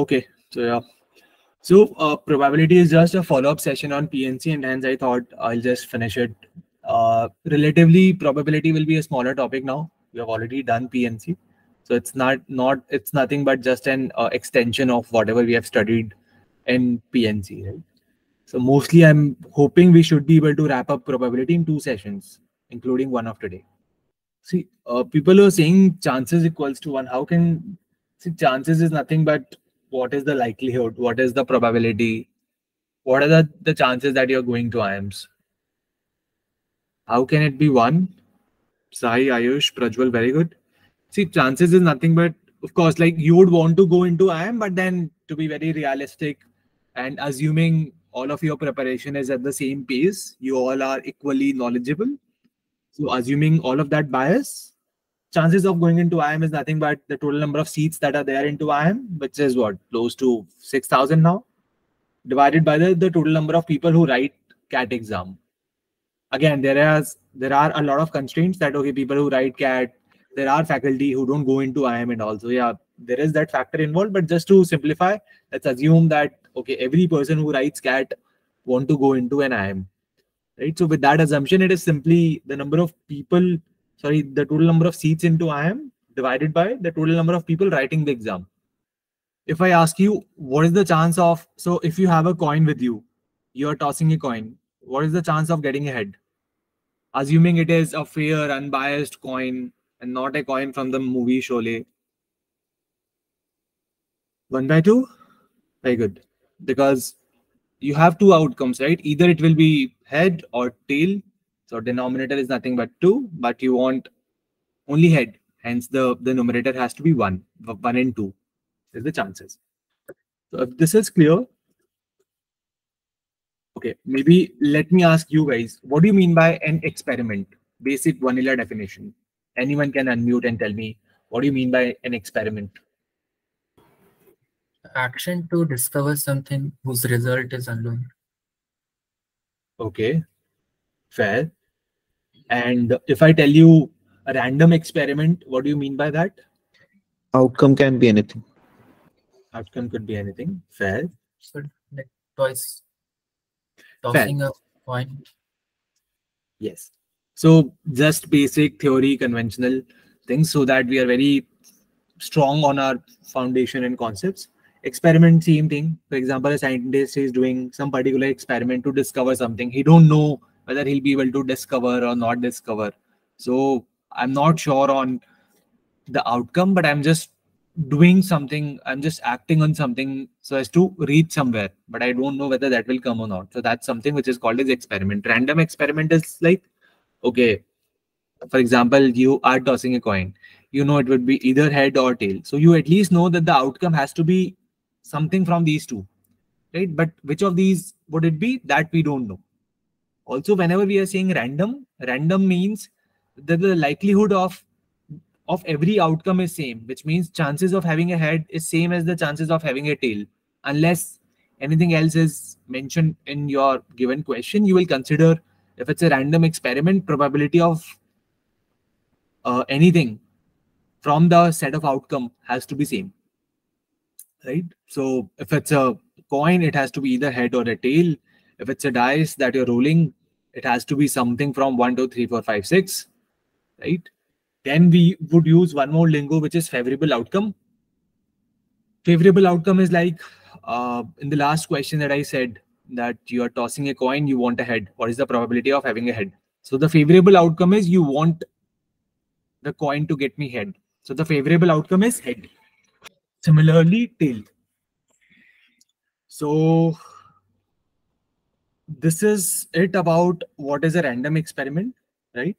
Okay, so yeah. So probability is just a follow-up session on PNC, and hence I thought I'll just finish it. Relatively, probability will be a smaller topic now. We have already done PNC, so it's it's nothing but just an extension of whatever we have studied in PNC, right? So mostly, I'm hoping we should be able to wrap up probability in 2 sessions, including one of today. See, people are saying chances equals to 1. How can, see, chances is nothing but what is the likelihood, what is the probability, what are the chances that you're going to IIMs? How can it be 1? Sai, Ayush, Prajwal, very good. See, chances is nothing but, of course, like you would want to go into IIM, but then to be very realistic and assuming all of your preparation is at the same pace, you all are equally knowledgeable. So assuming all of that bias, chances of going into IIM is nothing but the total number of seats that are there into IIM, which is what, close to 6,000 now, divided by the total number of people who write CAT exam. Again, there are a lot of constraints that, okay, people who write CAT, there are faculty who don't go into IIM and also, yeah, there is that factor involved. But just to simplify, let's assume that, okay, every person who writes CAT want to go into an IIM, right? So with that assumption, it is simply the number of people, sorry, the total number of seats into IIM divided by the total number of people writing the exam. If I ask you, what is the chance of, so if you have a coin with you, you're tossing a coin, what is the chance of getting a head? Assuming it is a fair, unbiased coin and not a coin from the movie Sholay. 1/2? Very good. Because you have 2 outcomes, right? Either it will be head or tail. So denominator is nothing but 2, but you want only head. Hence the numerator has to be 1. 1 and 2 is the chances. So if this is clear, okay, maybe let me ask you guys, what do you mean by an experiment? Basic vanilla definition. Anyone can unmute and tell me, what do you mean by an experiment? Action to discover something whose result is unknown. Okay, fair. And if I tell you a random experiment, what do you mean by that? Outcome can be anything. Outcome could be anything. Fair. So like tossing a coin. Yes. So just basic theory, conventional things, so that we are very strong on our foundation and concepts. Experiment, same thing. For example, a scientist is doing some particular experiment to discover something. He don't know whether he'll be able to discover or not discover. So I'm not sure on the outcome, but I'm just doing something. I'm just acting on something so as to reach somewhere, but I don't know whether that will come or not. So that's something which is called as experiment. Random experiment is like, okay, for example, you are tossing a coin. You know it would be either head or tail. So you at least know that the outcome has to be something from these two, right? But which of these would it be, that we don't know. Also, whenever we are saying random means that the likelihood of every outcome is same, which means chances of having a head is same as the chances of having a tail. Unless anything else is mentioned in your given question, you will consider, if it's a random experiment, probability of anything from the set of outcome has to be same, right? So if it's a coin, it has to be either head or a tail. If it's a dice that you're rolling, it has to be something from 1, 2, 3, 4, 5, 6, right? Then we would use one more lingo, which is favorable outcome. Favorable outcome is like in the last question that I said, that you are tossing a coin, you want a head. What is the probability of having a head? So the favorable outcome is you want the coin to get me head. So the favorable outcome is head. Similarly, tail. So this is it about what is a random experiment, right?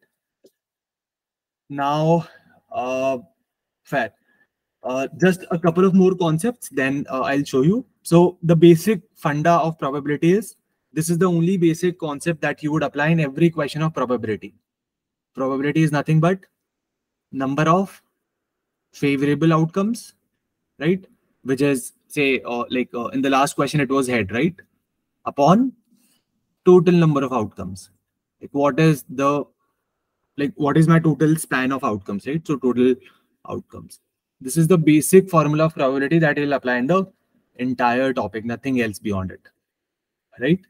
Now, fair. Just a couple of more concepts, then I'll show you. So the basic funda of probability is, this is the only basic concept that you would apply in every question of probability. Probability is nothing but number of favorable outcomes, right? Which is, say, in the last question, it was head, right? Upon total number of outcomes. Like what is my total span of outcomes, right? So total outcomes. This is the basic formula of probability that will apply in the entire topic, nothing else beyond it, right?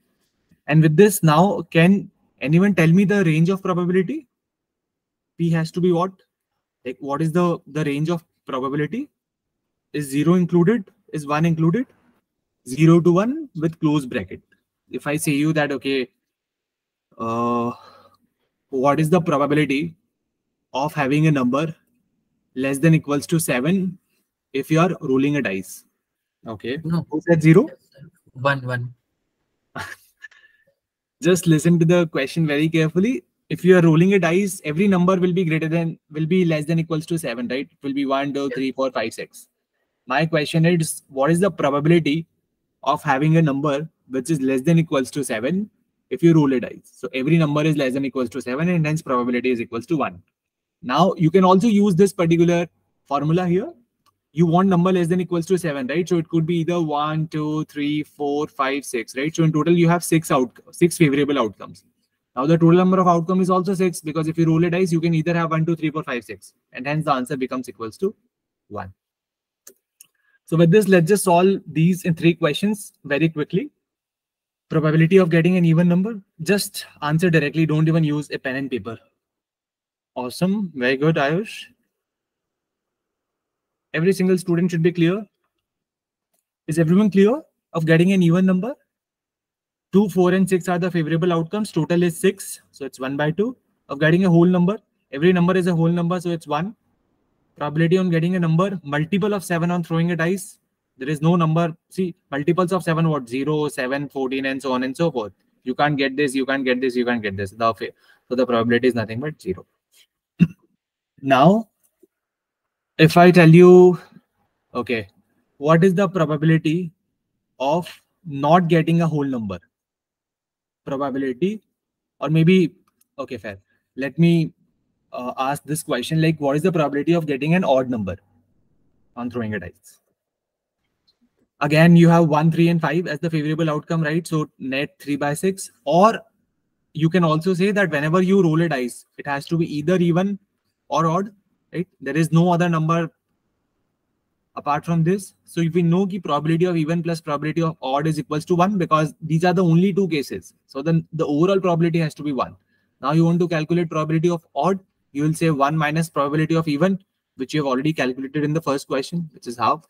And with this now, can anyone tell me the range of probability? P has to be what? Like, what is the range of probability? Is 0 included? Is 1 included? 0 to 1 with close bracket. If I say you that, okay, what is the probability of having a number less than equals to 7 if you are rolling a dice? Okay. No. Who said 0? 1. Just listen to the question very carefully. If you are rolling a dice, every number will be less than equals to 7, right? It will be 1, 2, 3, 4, 5, 6. My question is, what is the probability of having a number which is less than equals to 7 if you roll a dice? So every number is less than equals to 7 and hence probability is equals to 1. Now you can also use this particular formula here. You want number less than equals to 7, right? So it could be either 1, 2, 3, 4, 5, 6, right? So in total you have 6 favorable outcomes. Now the total number of outcome is also 6 because if you roll a dice, you can either have 1, 2, 3, 4, 5, 6, and hence the answer becomes equals to 1. So with this, let's just solve these in 3 questions very quickly. Probability of getting an even number. Just answer directly. Don't even use a pen and paper. Awesome. Very good, Ayush. Every single student should be clear. Is everyone clear of getting an even number? 2, 4, and 6 are the favorable outcomes. Total is 6. So it's 1 by 2. Of getting a whole number. Every number is a whole number. So it's 1. Probability on getting a number. Multiple of 7 on throwing a dice. There is no number. See, multiples of 7, what? 0, 7, 14, and so on and so forth. You can't get this. You can't get this. You can't get this. So the probability is nothing but 0. Now, if I tell you, okay, what is the probability of not getting a whole number? Probability, or maybe, okay, fair. Let me ask this question, like, what is the probability of getting an odd number on throwing a dice? Again, you have 1, 3, and 5 as the favorable outcome, right? So net 3 by 6. Or you can also say that whenever you roll a dice, it has to be either even or odd, right? There is no other number apart from this. So if we know the probability of even plus probability of odd is equals to 1, because these are the only 2 cases. So then the overall probability has to be 1. Now you want to calculate probability of odd, you will say 1 minus probability of even, which you have already calculated in the first question, which is half.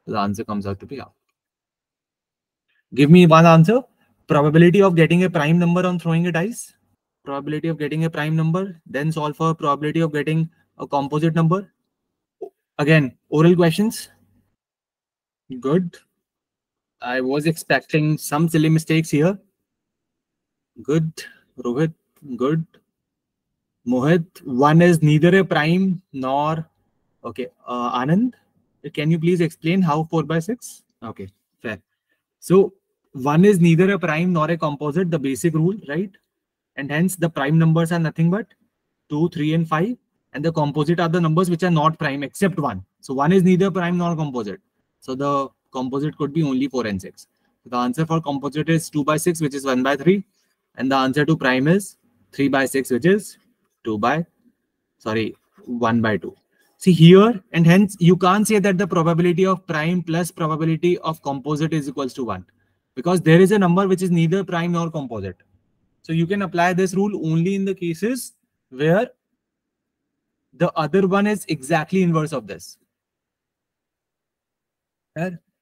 The answer comes out to be half. Give me one answer. Probability of getting a prime number on throwing a dice. Probability of getting a prime number. Then solve for probability of getting a composite number. Again, oral questions. Good. I was expecting some silly mistakes here. Good. Rohit, good. Mohit, 1 is neither a prime nor... Okay. Anand, can you please explain how 4 by 6? Okay, fair. So 1 is neither a prime nor a composite, the basic rule, right? And hence the prime numbers are nothing but 2, 3, and 5. And the composite are the numbers which are not prime except 1. So 1 is neither prime nor composite. So the composite could be only 4 and 6. So the answer for composite is 2 by 6, which is 1 by 3. And the answer to prime is 3 by 6, which is 1 by 2. See here, and hence you can't say that the probability of prime plus probability of composite is equals to 1. Because there is a number which is neither prime nor composite. So you can apply this rule only in the cases where the other one is exactly inverse of this.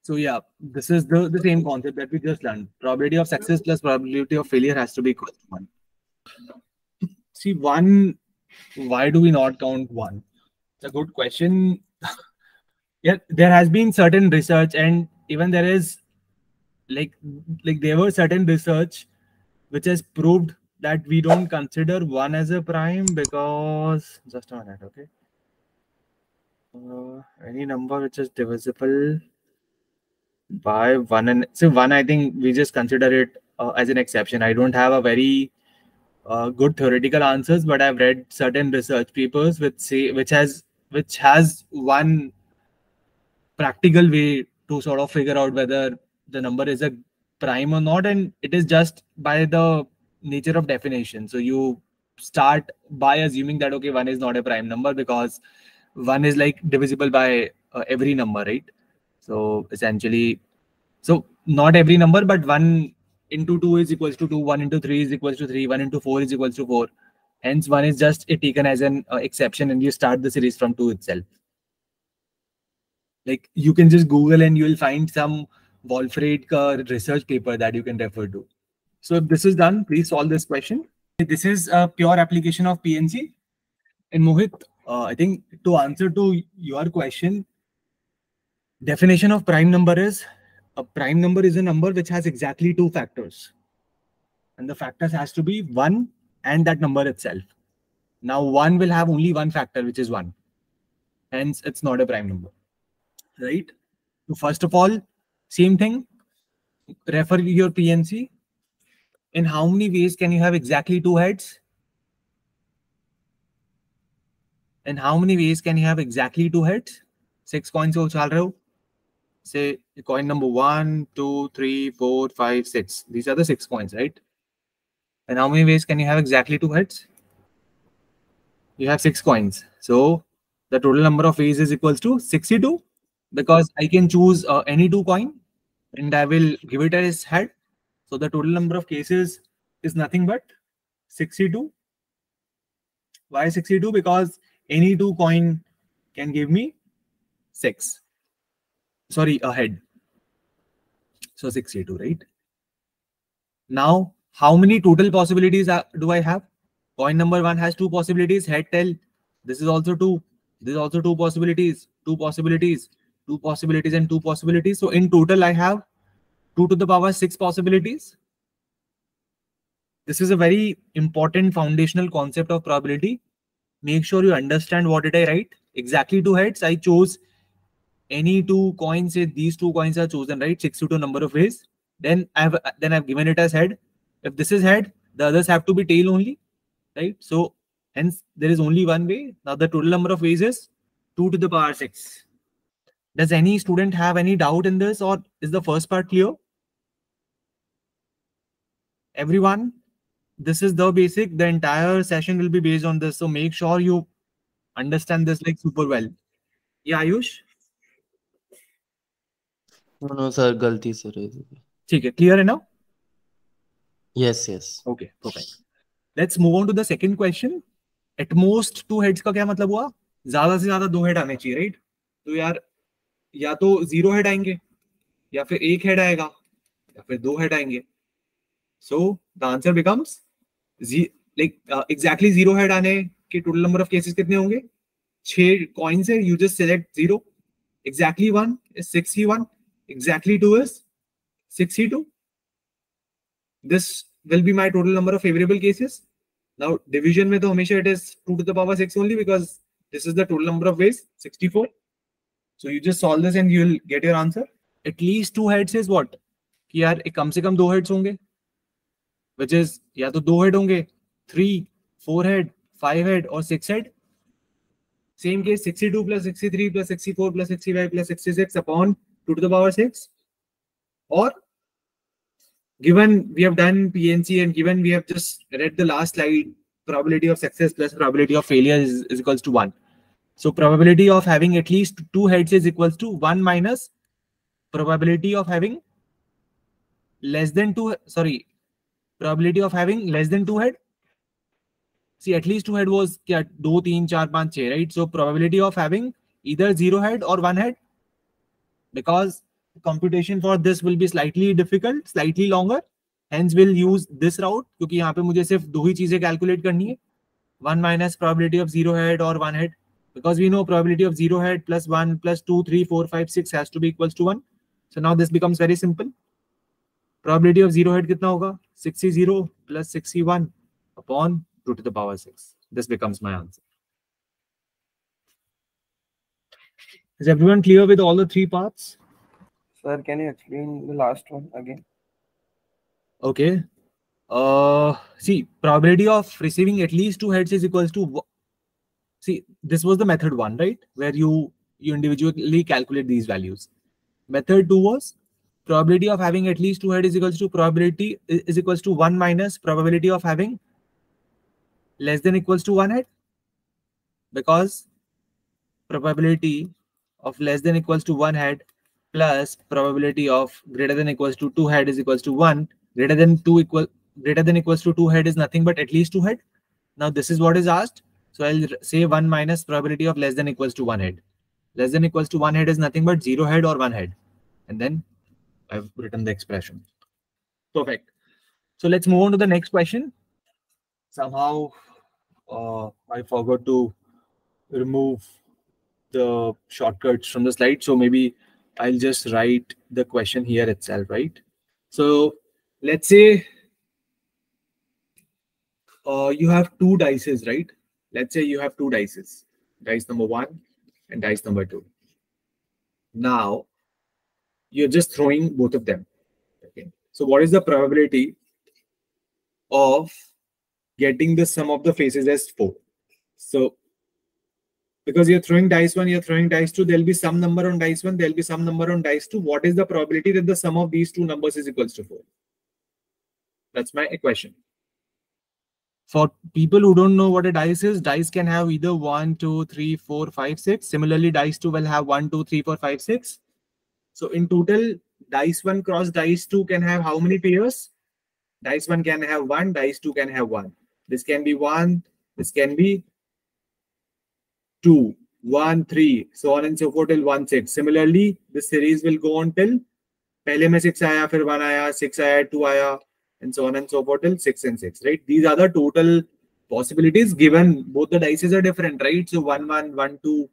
So yeah, this is the same concept that we just learned. Probability of success plus probability of failure has to be equal to 1. See, 1, why do we not count 1? It's a good question. Yeah, there has been certain research, and even there is like there were certain research which has proved that we don't consider 1 as a prime because, just a minute, okay. Any number which is divisible by 1, and so 1, I think we just consider it as an exception. I don't have a very good theoretical answers, but I've read certain research papers which has one practical way to sort of figure out whether the number is a prime or not, and it is just by the nature of definition. So you start by assuming that, okay, 1 is not a prime number because 1 is like divisible by every number, right? So essentially So not every number, but 1 into 2 is equals to 2, 1 into 3 is equals to 3, 1 into 4 is equals to 4. Hence, 1 is just taken as an exception, and you start the series from 2 itself. Like you can just Google and you will find some Wolfrate research paper that you can refer to. So if this is done, please solve this question. This is a pure application of PNC. And Mohit, I think to answer to your question, definition of prime number is a prime number is a number which has exactly 2 factors. And the factors has to be 1 and that number itself. Now 1 will have only one factor, which is 1. Hence, it's not a prime number. Right? So first of all, same thing, refer your PNC. In how many ways can you have exactly 2 heads? In how many ways can you have exactly 2 heads? 6 coins ko chal rahe ho. Say coin number 1, 2, 3, 4, 5, 6. These are the 6 coins, right? And how many ways can you have exactly 2 heads? You have 6 coins. So the total number of ways is equals to 62, because I can choose any 2 coin and I will give it as head. So the total number of cases is nothing but 62. Why 62? Because any 2 coin can give me 6. Sorry, a head. So 62, right? Now, how many total possibilities do I have? Coin number 1 has 2 possibilities, head, tail. This is also 2. This is also 2 possibilities, 2 possibilities, 2 possibilities, and 2 possibilities. So in total, I have 2 to the power 6 possibilities. This is a very important foundational concept of probability. Make sure you understand what did I write. Exactly 2 heads. I chose any 2 coins. Say these 2 coins are chosen, right? 62 number of ways. Then I've given it as head. If this is head, the others have to be tail only, right? So hence there is only one way. Now the total number of ways is 2 to the power 6. Does any student have any doubt in this, or is the first part clear? Everyone, this is the basic. The entire session will be based on this. So make sure you understand this like super well. Yeah, Ayush? No, sir, galti se rahi thi. ठीक है, clear है now? Yes, yes. Okay, perfect. Let's move on to the second question. At most 2 heads का क्या मतलब हुआ? ज्यादा से ज्यादा 2 हेड आने चाहिए, राइट? तो यार या तो 0 हेड आएंगे, या फिर 1 हेड आएगा, या फिर 2 हेड आएंगे. So the answer becomes exactly 0 head आने के टोटल नंबर ऑफ केसेस कितने होंगे? 6 कॉइन्स है, you just select 0. Exactly 1 is 61. Exactly 2 is 62. This will be my total number of favorable cases. Now division में तो हमेशा it is 2 to the power 6 only, because this is the total number of ways, 64. So you just solve this and you will get your answer. At least 2 heads is what? कि यार कम से कम 2 heads होंगे, which is या तो 2 head होंगे, 3, 4 head, 5 head और 6 head. Same case, 62 plus 63 plus 64 plus 65 plus 66 upon 2 to the power 6. Or given we have done PNC and given we have just read the last slide, probability of success plus probability of failure is equals to 1. So probability of having at least 2 heads is equals to 1 minus probability of having less than 2, probability of having less than 2 head. See, at least 2 head was 2, 3, 4, 5, 6, right? So probability of having either 0 head or 1 head, because computation for this will be slightly difficult, slightly longer. Hence we'll use this route, क्योंकि यहाँ पे मुझे सिर्फ 2 ही चीजें calculate करनी है. 1 minus probability of 0 head or 1 head, because we know probability of 0 head plus 1 plus 2, 3, 4, 5, 6 has to be equals to 1. So now this becomes very simple. Probability of 0 head कितना होगा? 60 plus 61 upon 2 to the power 6. This becomes my answer. Is everyone clear with all the 3 parts? Sir, can you explain the last one again? Okay. See, probability of receiving at least 2 heads is equals to, see, this was the method 1, right? Where you individually calculate these values. Method 2 was probability of having at least 2 heads is equals to probability is equals to 1 minus probability of having less than equals to 1 head, because probability of less than equals to 1 head plus probability of greater than equals to 2 head is equals to 1. Greater than equals to 2 head is nothing but at least 2 head. Now this is what is asked. So I'll say 1 minus probability of less than equals to 1 head. Less than equals to 1 head is nothing but 0 head or 1 head. And then I've written the expression. Perfect. So let's move on to the next question. Somehow I forgot to remove the shortcuts from the slide. So maybe I'll just write the question here itself, right? So let's say you have 2 dices, right? Let's say you have 2 dices, dice number 1 and dice number 2. Now you're just throwing both of them. Okay. So what is the probability of getting the sum of the faces as 4? So because you're throwing dice 1, you're throwing dice 2, there'll be some number on dice 1, there'll be some number on dice 2. What is the probability that the sum of these 2 numbers is equals to 4? That's my equation. For people who don't know what a dice is, dice can have either 1, 2, 3, 4, 5, 6. Similarly, dice 2 will have 1, 2, 3, 4, 5, 6. So in total, dice 1 cross dice 2 can have how many pairs? Dice 1 can have 1, dice 2 can have 1. This can be 1, this can be 2, 1, 3, so on and so forth till 1, 6. Similarly, this series will go on till pehle mein 6 aaya, fir 1 aaya, 6 aaya, 2 aaya, and so on and so forth till 6 and 6, right? These are the total possibilities given both the dices are different, right? So 1, 1, 1, 2,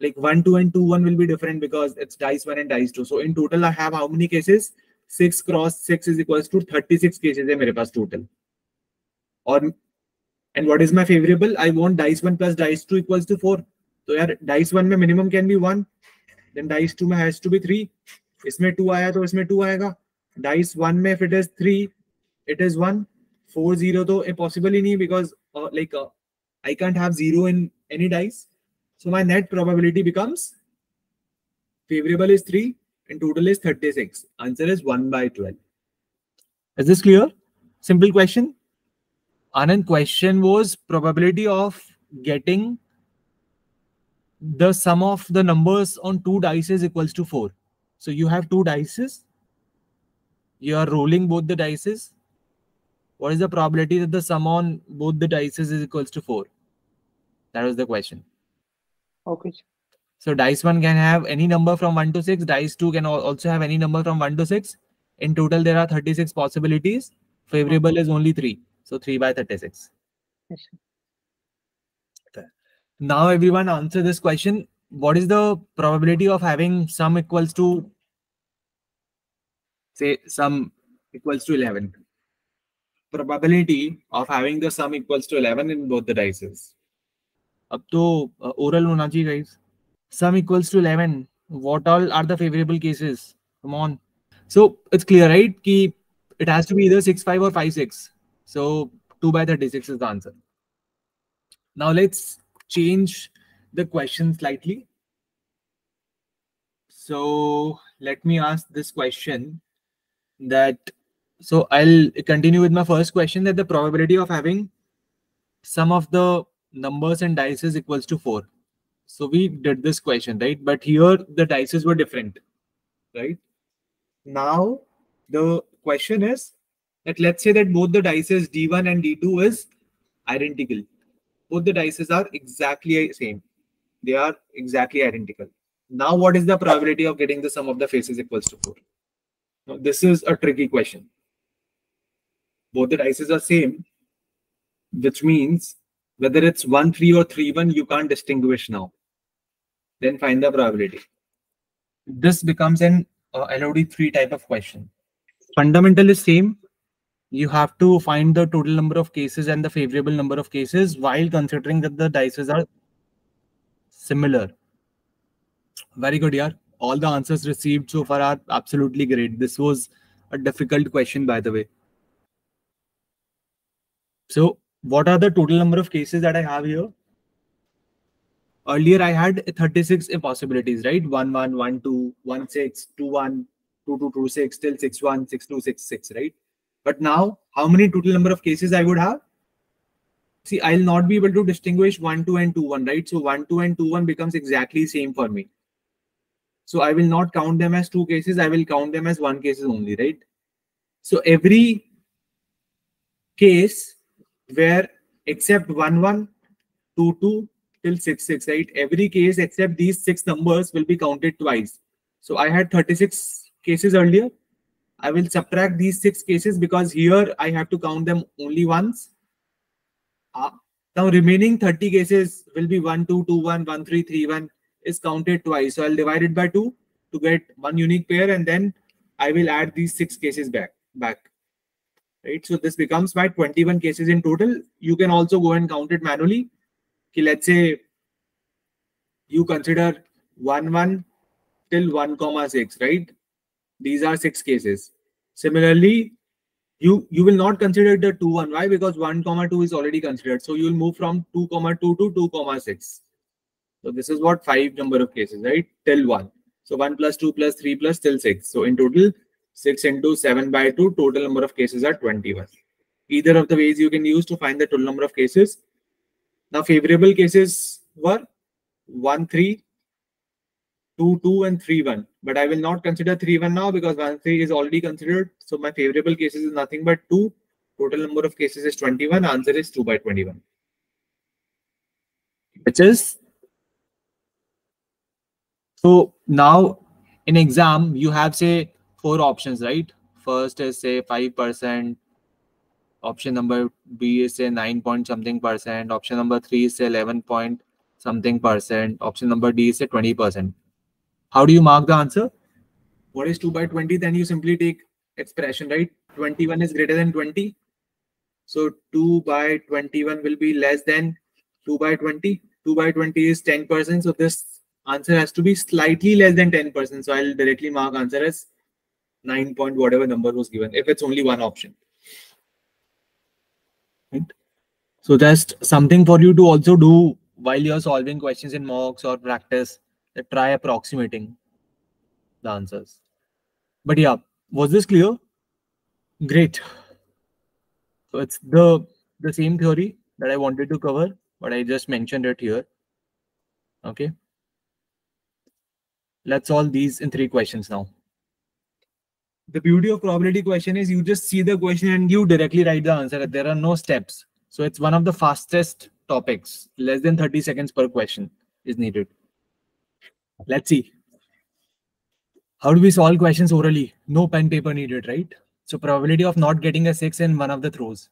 like 1, 2 and 2, 1 will be different because it's dice 1 and dice 2. So in total, I have how many cases? 6 cross 6 is equals to 36 cases hai mere paas total. And what is my favorable? I want dice 1 plus dice 2 equals to 4. So yaar, dice 1 mein minimum can be 1. Then dice 2 mein has to be 3. Isme 2 aaya to isme 2 aayega. Dice 1 mein if it is 3, it is 1. 4, 0 to impossible hi nahi because I can't have 0 in any dice. So my net probability becomes favorable is 3 and total is 36. Answer is 1 by 12. Is this clear? Simple question. Anand, question was probability of getting the sum of the numbers on 2 dices equals to 4. So you have 2 dices. You are rolling both the dices. What is the probability that the sum on both the dices is equals to 4? That was the question. Okay. So dice 1 can have any number from 1 to 6. Dice 2 can also have any number from 1 to 6. In total, there are 36 possibilities. Favorable is only 3. So 3 by 36. Yes. Okay. Now everyone answer this question. What is the probability of having sum equals to, say, sum equals to 11? Probability of having the sum equals to 11 in both the dices. Ab to oral hona chahiye, guys. Sum equals to 11. What all are the favorable cases? Come on. So it's clear, right? Ki it has to be either 6, 5 or 5, 6. So 2 by 36 is the answer. Now let's change the question slightly. So let me ask this question that, so I'll continue with my first question that the probability of having sum of the numbers and dices equals to 4. So we did this question, right? But here the dices were different, right? Now the question is that let's say that both the dices D1 and D2 is identical. Both the dices are exactly same. They are exactly identical. Now what is the probability of getting the sum of the faces equals to 4? Now, this is a tricky question. Both the dices are same, which means whether it's 1, 3 or 3, 1, you can't distinguish now. Then find the probability. This becomes an LOD3 type of question. Fundamental is same. You have to find the total number of cases and the favorable number of cases while considering that the dices are similar. Very good, yaar. All the answers received so far are absolutely great. This was a difficult question, by the way. So what are the total number of cases that I have here? Earlier I had 36 impossibilities, right? 1, 1, 1, 2, 1, 6, 2, 1, 2, 2, 2, 6, till 6, 1, 6, 2, 6, 6, right? But now, how many total number of cases I would have? See, I'll not be able to distinguish 1, 2 and 2, 1, right? So 1, 2 and 2, 1 becomes exactly same for me. So I will not count them as 2 cases. I will count them as 1 cases only, right? So every case where except 1, 1, 2, 2 till 6, 6, right? Every case except these 6 numbers will be counted twice. So I had 36 cases earlier. I will subtract these 6 cases because here I have to count them only once. Now remaining 30 cases will be 1, 2, 2, 1, 1, 3, 3, 1 is counted twice. So I'll divide it by 2 to get one unique pair, and then I will add these 6 cases back. Right? So this becomes my 21 cases in total. You can also go and count it manually. Okay, let's say you consider 1, 1 till 1, 6, right? These are 6 cases. Similarly, you will not consider the 2, 1. Why? Because 1, 2 is already considered. So you will move from 2, 2 to 2, 6. So this is what 5 number of cases, right? Till 1. So 1 plus 2 plus 3 plus till 6. So in total, 6 into 7 by 2, total number of cases are 21. Either of the ways you can use to find the total number of cases. Now favorable cases were 1, 3, 2, 2 and 3, 1. But I will not consider 3, 1 now because 1, 3 is already considered. So my favorable cases is nothing but 2. Total number of cases is 21. Answer is 2 by 21. Which is, so now in exam, you have say 4 options, right? First is say 5%. Option number B is say 9 point something percent. Option number 3 is say 11 point something percent. Option number D is say 20%. How do you mark the answer? What is 2 by 20? Then you simply take expression, right? 21 is greater than 20. So 2 by 21 will be less than 2 by 20. 2 by 20 is 10%. So this answer has to be slightly less than 10%. So I'll directly mark answer as 9 point whatever number was given, if it's only one option. Right? So just something for you to also do while you're solving questions in mocks or practice, that try approximating the answers. But yeah, was this clear? Great. So it's the same theory that I wanted to cover, but I just mentioned it here. Okay. Let's solve these in 3 questions now. The beauty of probability question is you just see the question and you directly write the answer. There are no steps. So it's one of the fastest topics. Less than 30 seconds per question is needed. Let's see. How do we solve questions orally? No pen paper needed, right? So probability of not getting a 6 in one of the throws.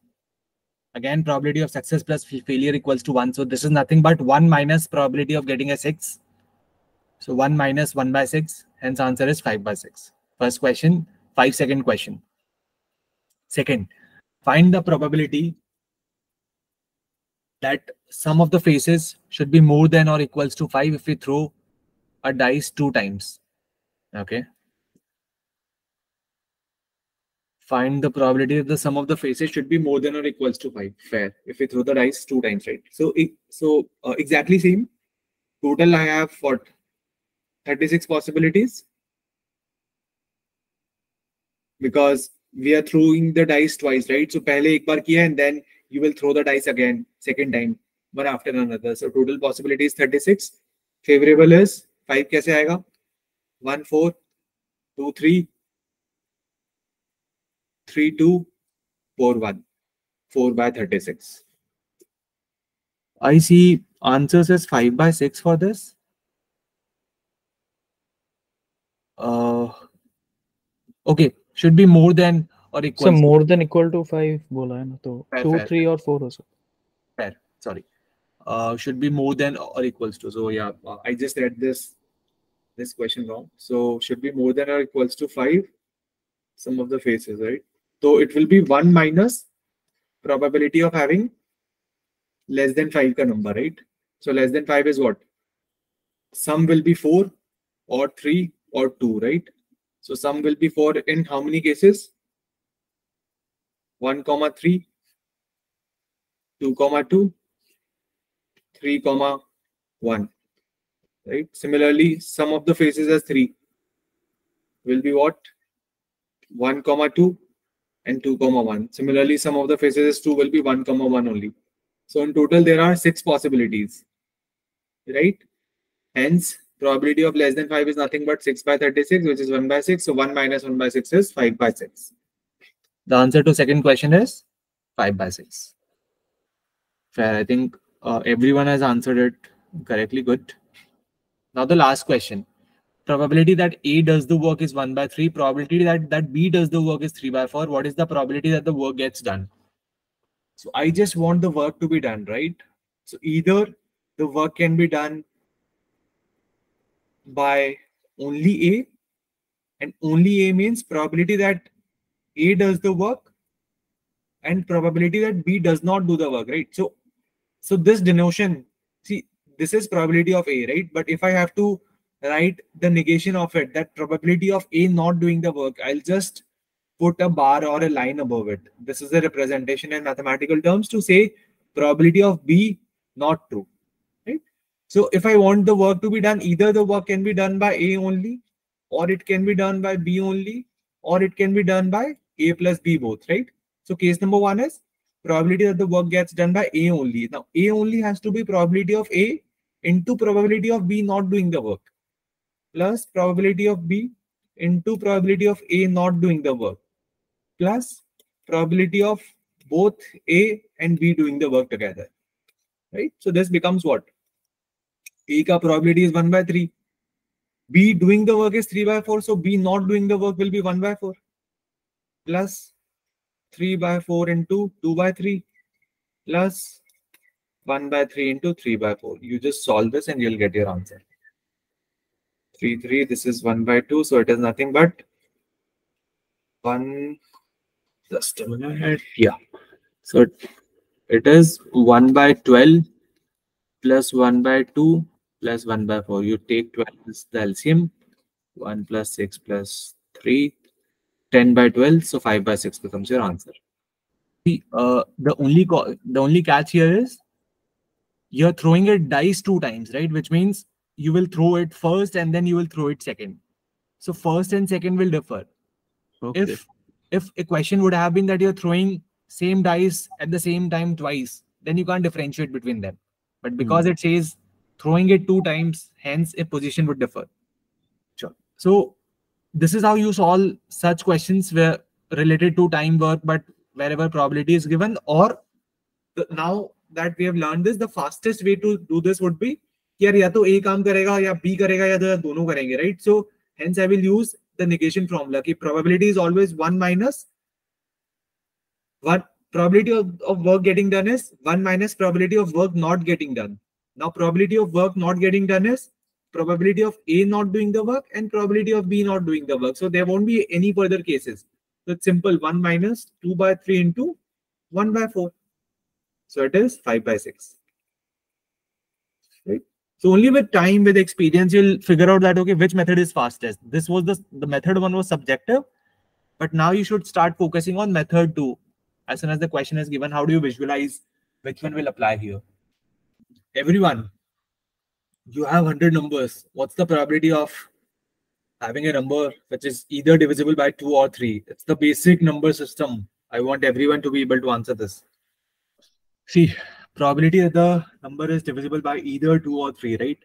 Again, probability of success plus failure equals to 1. So this is nothing but 1 minus probability of getting a 6. So 1 minus 1 by 6. Hence answer is 5 by 6. First question, 5-second question. Second, find the probability that sum of the faces should be more than or equals to 5 if we throw a dice 2 times. Okay. Find the probability that the sum of the faces should be more than or equals to 5. Fair. If we throw the dice 2 times, right? So exactly same. Total I have what? 36 possibilities. Because we are throwing the dice twice, right? So pehle ek bar kiya and then you will throw the dice again, second time, one after another. So total possibility is 36. Favorable is 5 kaise aayega? 1, 4, 2, 3, 3, 2, 4, 1. 4 by 36. I see answers as 5 by 6 for this. Okay, should be more than or equal. So more than equal to 5 bola hai na, to Fair, 2, fair, 3 or 4 also. Fair, sorry. Should be more than or equals to. So yeah, I just read this question wrong. So should be more than or equals to 5. Sum of the faces, right? So it will be 1 minus probability of having less than 5 ka number, right? So less than 5 is what? Sum will be 4 or 3 or 2, right? So sum will be 4 in how many cases? 1, 3, 2, 2, 3, 1, right? Similarly, sum of the faces as 3 will be what? 1, 2 and 2, 1. Similarly, sum of the faces as 2 will be 1, 1 only. So in total, there are 6 possibilities, right? Hence, Probability of less than 5 is nothing but 6 by 36, which is 1 by 6. So 1 minus 1 by 6 is 5 by 6. The answer to second question is 5 by 6. Fair. I think everyone has answered it correctly. Good. Now the last question. Probability that A does the work is 1 by 3. Probability that B does the work is 3 by 4. What is the probability that the work gets done? So I just want the work to be done, right? So either the work can be done by only A, and only A means probability that A does the work and probability that B does not do the work, right? So this denotion, see, this is probability of A, right? But if I have to write the negation of it, that probability of A not doing the work, I'll just put a bar or a line above it. This is a representation in mathematical terms to say probability of B not true, right? So if I want the work to be done, either the work can be done by A only, or it can be done by B only, or it can be done by A plus B both, right? So case number 1 is probability that the work gets done by A only. Now A only has to be probability of A into probability of B not doing the work, plus probability of B into probability of A not doing the work, plus probability of both A and B doing the work together, right? So this becomes what? A ka probability is 1 by 3. B doing the work is 3 by 4. So B not doing the work will be 1 by 4 plus 3 by 4 into 2 by 3 plus 1 by 3 into 3 by 4. You just solve this and you'll get your answer. 3. This is 1 by 2. So it is nothing but 1. Just a minute. Yeah. So it is 1 by 12 plus 1 by 2 plus 1 by 4. You take 12 as the LCM. 1 plus 6 plus 3. 10 by 12. So 5 by 6 becomes your answer. The only catch here is you're throwing a dice 2 times, right? Which means you will throw it first and then you will throw it second. So first and second will differ. Okay. If a question would have been that you're throwing same dice at the same time twice, then you can't differentiate between them. But because it says throwing it 2 times, hence a position would differ. Sure. So this is how you solve such questions where related to time work, but wherever probability is given. Or now that we have learned this, the fastest way to do this would be यार या तो A काम करेगा या B करेगा या दोनों करेंगे, right? So hence I will use the negation formula कि probability is always 1 minus 1. Probability of work getting done is 1 minus probability of work not getting done. Now probability of work not getting done is probability of A not doing the work and probability of B not doing the work. So there won't be any further cases. So it's simple. 1 minus 2 by 3 into 1 by 4. So it is 5 by 6. Right? So only with time, with experience, you'll figure out that, okay, which method is fastest. This was the method 1 was subjective, but now you should start focusing on method 2. As soon as the question is given, how do you visualize which one will apply here? Everyone, you have 100 numbers. What's the probability of having a number which is either divisible by 2 or 3? It's the basic number system. I want everyone to be able to answer this. See, probability that the number is divisible by either 2 or 3, right?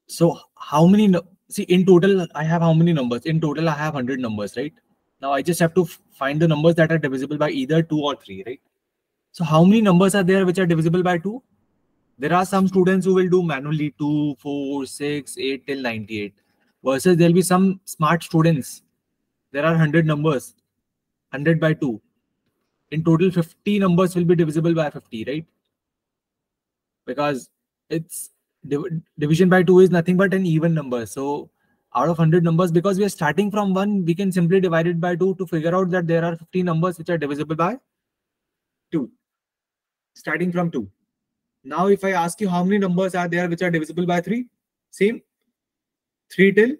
So how many, see, in total, I have how many numbers? In total, I have 100 numbers, right? Now I just have to find the numbers that are divisible by either 2 or 3, right? So how many numbers are there which are divisible by 2? There are some students who will do manually 2, 4, 6, 8 till 98. Versus there will be some smart students. There are 100 numbers, 100 by 2. In total, 50 numbers will be divisible by 50, right? Because it's division by 2 is nothing but an even number. So out of 100 numbers, because we are starting from 1, we can simply divide it by 2 to figure out that there are 50 numbers which are divisible by 2. Starting from 2. Now, if I ask you how many numbers are there which are divisible by 3, same. 3 till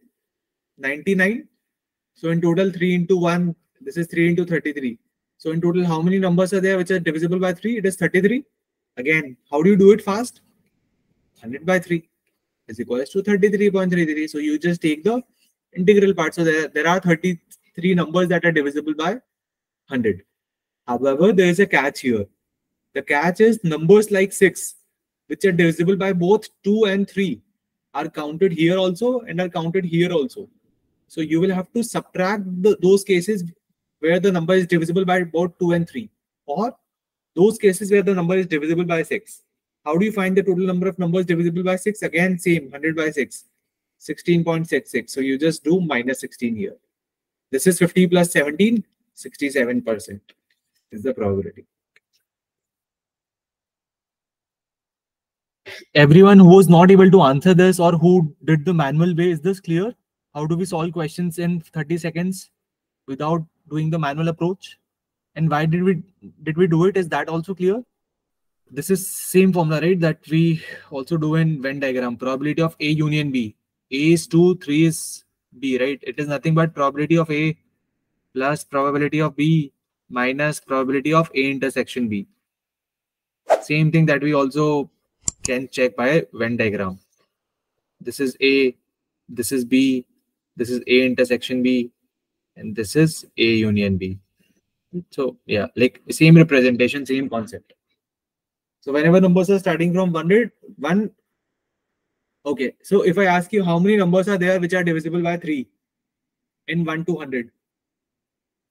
99. So in total, 3 into 1, this is 3 into 33. So in total, how many numbers are there which are divisible by 3? It is 33. Again, how do you do it fast? 100 by 3 is equals to 33.33. So you just take the integral part. So there are 33 numbers that are divisible by 100. However, there is a catch here. The catch is numbers like 6, which are divisible by both 2 and 3 are counted here also and are counted here also. So you will have to subtract those cases where the number is divisible by both 2 and 3, or those cases where the number is divisible by 6. How do you find the total number of numbers divisible by 6? Again, same, 100 by 6, 16.66. So you just do minus 16 here. This is 50 plus 17, 67% is the probability. Everyone who was not able to answer this or who did the manual way, is this clear? How do we solve questions in 30 seconds without doing the manual approach? And why did we do it? Is that also clear? This is same formula, right? That we also do in Venn diagram. Probability of A union B. A is 2, 3 is B, right? It is nothing but probability of A plus probability of B minus probability of A intersection B. Same thing that we also can check by Venn diagram. This is A, this is B, this is A intersection B, and this is A union B. So yeah, like same representation, same concept. So whenever numbers are starting from 100, okay. So if I ask you how many numbers are there which are divisible by 3 in 1 to 100,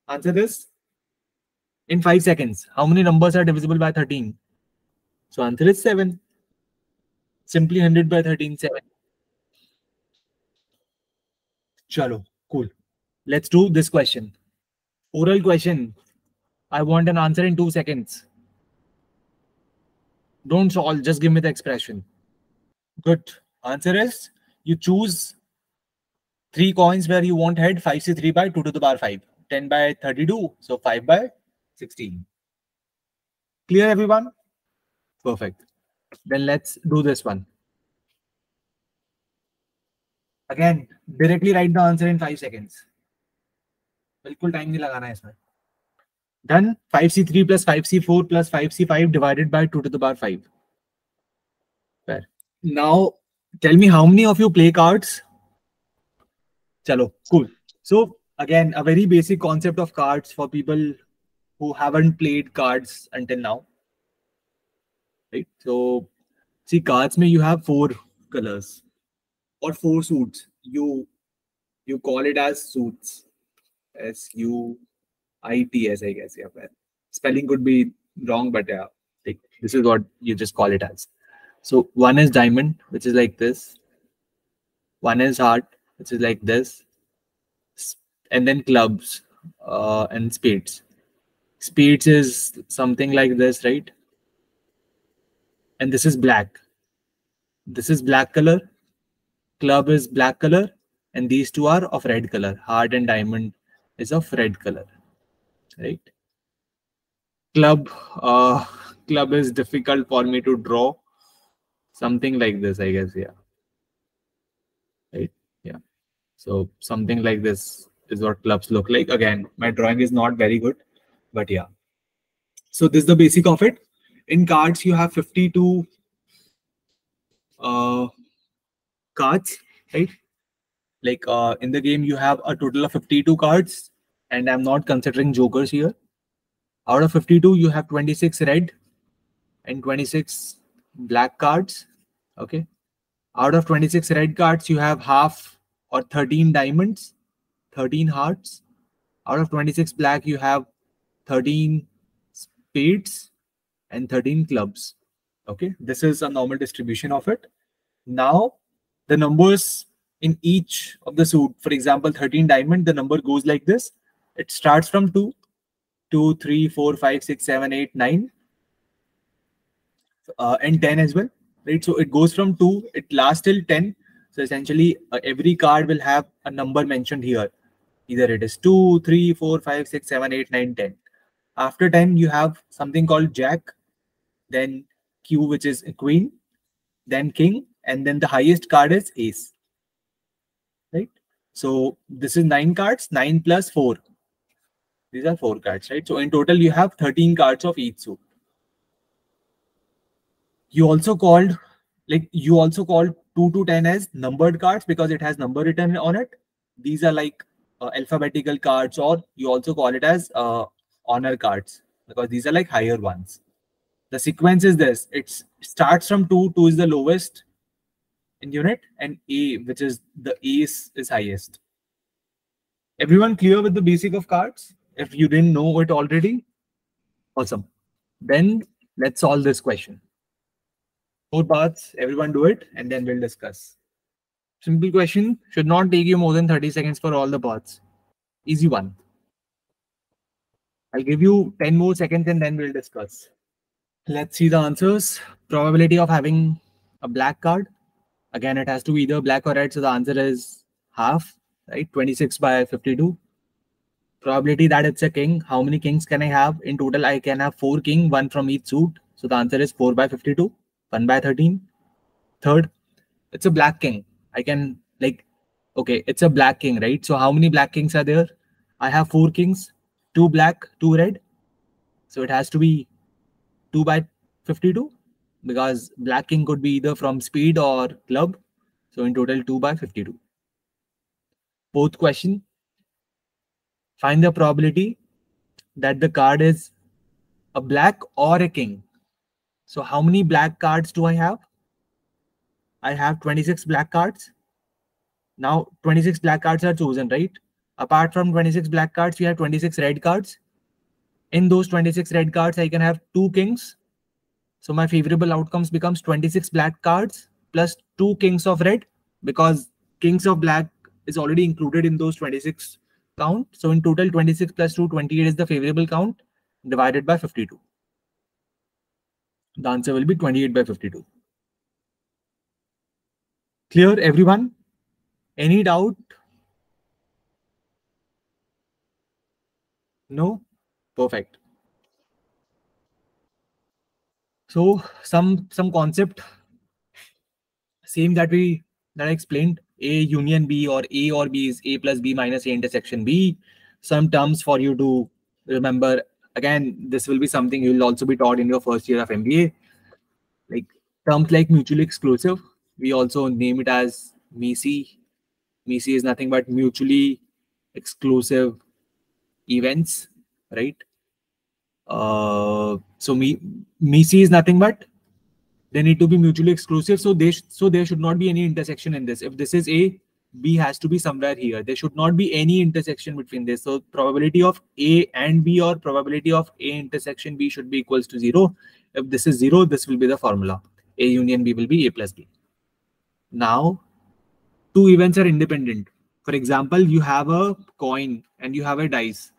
answer this in 5 seconds. How many numbers are divisible by 13? So answer is 7. Simply 100 by 13, 7. Chalo, cool. Let's do this question. Oral question. I want an answer in 2 seconds. Don't solve, just give me the expression. Good. Answer is, you choose 3 coins where you want head, 5c3 by 2 to the power 5. 10 by 32, so 5 by 16. Clear, everyone? Perfect. Then let's do this one. Again, directly write the answer in 5 seconds. बिल्कुल time नहीं लगाना है इसमें. Done. 5c3 plus 5c4 plus 5c5 divided by 2 to the power 5. Fair. Now, tell me how many of you play cards? Chalo, cool. So, again, a very basic concept of cards for people who haven't played cards until now. Right? So, see, cards mein you have 4 colors or 4 suits. You call it as suits. S-U-I-T-S, I guess. Yeah, spelling could be wrong, but yeah, like, this is what you just call it as. So one is diamond, which is like this. One is heart, which is like this. And then clubs and spades. Spades is something like this, right? And this is black. This is black color. Club is black color. And these two are of red color. Heart and diamond is of red color, right? Club is difficult for me to draw. Something like this, I guess. Yeah. Right. Yeah. So something like this is what clubs look like. Again, my drawing is not very good, but yeah. So this is the basic of it. In cards, you have 52 cards, right? Like in the game, you have a total of 52 cards, and I'm not considering jokers here. Out of 52, you have 26 red and 26 black cards. Okay. Out of 26 red cards, you have half or 13 diamonds, 13 hearts. Out of 26 black, you have 13 spades and 13 clubs. Okay. This is a normal distribution of it. Now, the numbers in each of the suit, for example, 13 diamond, the number goes like this. It starts from 2, 2, 3, 4, 5, 6, 7, 8, 9, and 10 as well, right? So it goes from 2, it lasts till 10. So essentially, every card will have a number mentioned here. Either it is 2, 3, 4, 5, 6, 7, 8, 9, 10. After 10, you have something called Jack, then Q, which is a Queen, then King, and then the highest card is Ace. Right? So this is 9 cards, 9 plus 4. These are 4 cards, right? So in total, you have 13 cards of each suit. You also called 2 to 10 as numbered cards because it has number written on it. These are like alphabetical cards, or you also call it as honor cards because these are like higher ones. The sequence is this. It starts from 2. 2 is the lowest in unit, and A, which is the ace, is highest. Everyone clear with the basic of cards? If you didn't know it already, awesome. Then let's solve this question. 4 parts, everyone do it, and then we'll discuss. Simple question, should not take you more than 30 seconds for all the parts. Easy one. I'll give you 10 more seconds and then we'll discuss. Let's see the answers. Probability of having a black card. Again, it has to be either black or red, so the answer is half, right? 26 by 52. Probability that it's a king. How many kings can I have? In total, I can have 4 kings, 1 from each suit. So the answer is 4 by 52, 1 by 13. Third, it's a black king. I can okay, it's a black king, right? So how many black kings are there? I have 4 kings, 2 black, 2 red. So it has to be 2 by 52 because black king could be either from spade or club. So in total 2 by 52. Fourth question. Find the probability that the card is a black or a king. So how many black cards do I have? I have 26 black cards. Now 26 black cards are chosen, right? Apart from 26 black cards, we have 26 red cards. In those 26 red cards, I can have 2 kings. So my favorable outcomes becomes 26 black cards plus 2 kings of red, because kings of black is already included in those 26 count. So in total, 26 plus 2, 28 is the favorable count divided by 52. The answer will be 28 by 52. Clear, everyone? Any doubt? No? Perfect. So some concept, same that I explained. A union B or A or B is A plus B minus A intersection B. Some terms for you to remember. Again, this will be something you will also be taught in your first year of MBA. Like terms like mutually exclusive. We also name it as MISI. MISI is nothing but mutually exclusive events, right? So MISI is nothing but they need to be mutually exclusive. So there should not be any intersection in this. If this is A, B has to be somewhere here. There should not be any intersection between this. So probability of A and B or probability of A intersection B should be equals to 0. If this is 0, this will be the formula. A union B will be A plus B. Now, 2 events are independent. For example, you have a coin and you have a dice.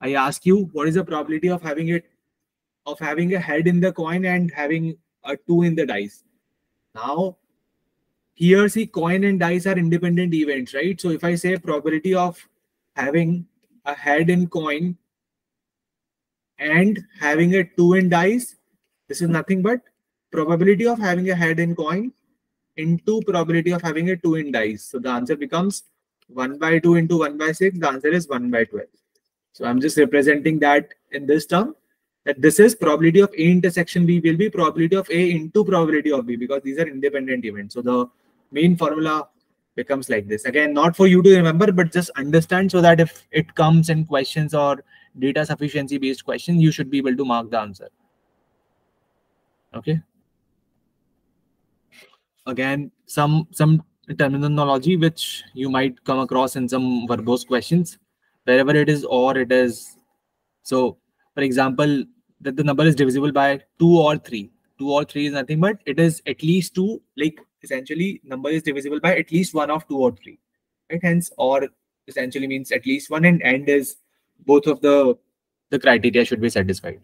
I ask you, what is the probability of having a head in the coin and having a 2 in the dice? Now, here see, coin and dice are independent events, right? So if I say probability of having a head in coin and having a 2 in dice, this is nothing but probability of having a head in coin into probability of having a 2 in dice. So the answer becomes 1 by 2 into 1 by 6. The answer is 1 by 12. So I'm just representing that in this term, that this is probability of A intersection B will be probability of A into probability of B, because these are independent events. So the main formula becomes like this. Again, not for you to remember, but just understand so that if it comes in questions or data sufficiency based questions, you should be able to mark the answer. Okay. Again, some terminology which you might come across in some verbose questions. Wherever it is or, it is. So, for example, that the number is divisible by 2 or 3. 2 or 3 is nothing but it is at least 2. Like essentially, number is divisible by at least 1 of 2 or 3. Right? Hence, or essentially means at least 1, and is both of the criteria should be satisfied.